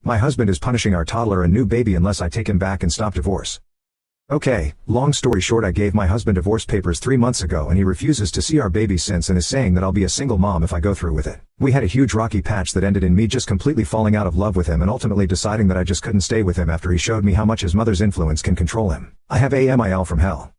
My husband is punishing our toddler and new baby unless I take him back and stop divorce. Okay, long story short, I gave my husband divorce papers 3 months ago and he refuses to see our baby since and is saying that I'll be a single mom if I go through with it. We had a huge rocky patch that ended in me just completely falling out of love with him and ultimately deciding that I just couldn't stay with him after he showed me how much his mother's influence can control him. I have a MIL from hell.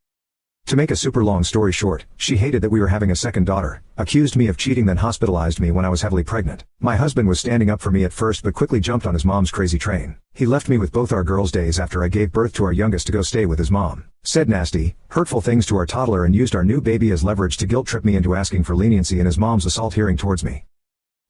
To make a super long story short, she hated that we were having a second daughter, accused me of cheating, then hospitalized me when I was heavily pregnant. My husband was standing up for me at first but quickly jumped on his mom's crazy train. He left me with both our girls days after I gave birth to our youngest to go stay with his mom. Said nasty, hurtful things to our toddler and used our new baby as leverage to guilt trip me into asking for leniency in his mom's assault hearing towards me.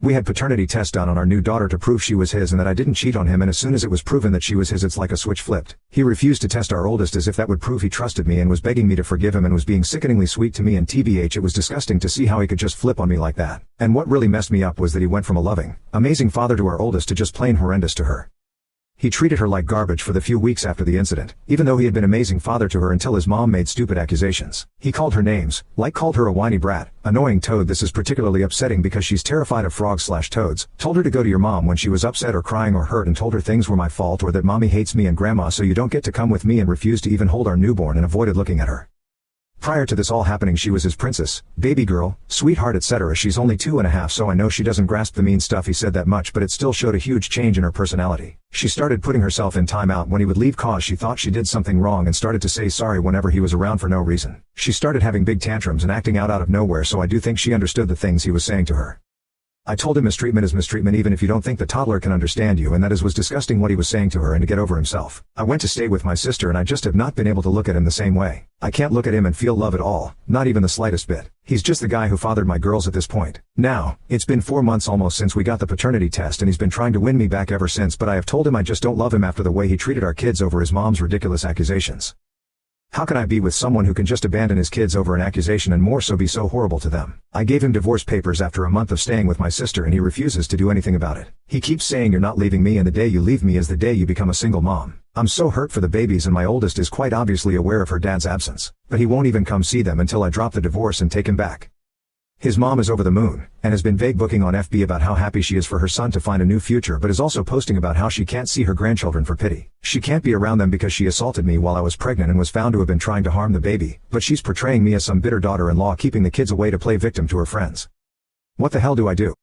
We had paternity tests done on our new daughter to prove she was his and that I didn't cheat on him, and as soon as it was proven that she was his, it's like a switch flipped. He refused to test our oldest as if that would prove he trusted me and was begging me to forgive him and was being sickeningly sweet to me, and TBH, it was disgusting to see how he could just flip on me like that. And what really messed me up was that he went from a loving, amazing father to our oldest to just plain horrendous to her. He treated her like garbage for the few weeks after the incident, even though he had been an amazing father to her until his mom made stupid accusations. He called her names, like called her a whiny brat, annoying toad. This is particularly upsetting because she's terrified of frogs/toads, told her to go to your mom when she was upset or crying or hurt, and told her things were my fault or that mommy hates me and grandma so you don't get to come with me, and refused to even hold our newborn and avoided looking at her. Prior to this all happening, she was his princess, baby girl, sweetheart, etc. She's only 2.5, so I know she doesn't grasp the mean stuff he said that much, but it still showed a huge change in her personality. She started putting herself in timeout when he would leave cause she thought she did something wrong, and started to say sorry whenever he was around for no reason. She started having big tantrums and acting out of nowhere, so I do think she understood the things he was saying to her. I told him mistreatment is mistreatment even if you don't think the toddler can understand you, and that was disgusting what he was saying to her, and to get over himself. I went to stay with my sister and I just have not been able to look at him the same way. I can't look at him and feel love at all, not even the slightest bit. He's just the guy who fathered my girls at this point. Now, it's been 4 months almost since we got the paternity test and he's been trying to win me back ever since, but I have told him I just don't love him after the way he treated our kids over his mom's ridiculous accusations. How can I be with someone who can just abandon his kids over an accusation and more so be so horrible to them? I gave him divorce papers after a month of staying with my sister and he refuses to do anything about it. He keeps saying you're not leaving me and the day you leave me is the day you become a single mom. I'm so hurt for the babies, and my oldest is quite obviously aware of her dad's absence, but he won't even come see them until I drop the divorce and take him back. His mom is over the moon, and has been vague booking on FB about how happy she is for her son to find a new future, but is also posting about how she can't see her grandchildren for pity. She can't be around them because she assaulted me while I was pregnant and was found to have been trying to harm the baby, but she's portraying me as some bitter daughter-in-law keeping the kids away to play victim to her friends. What the hell do I do?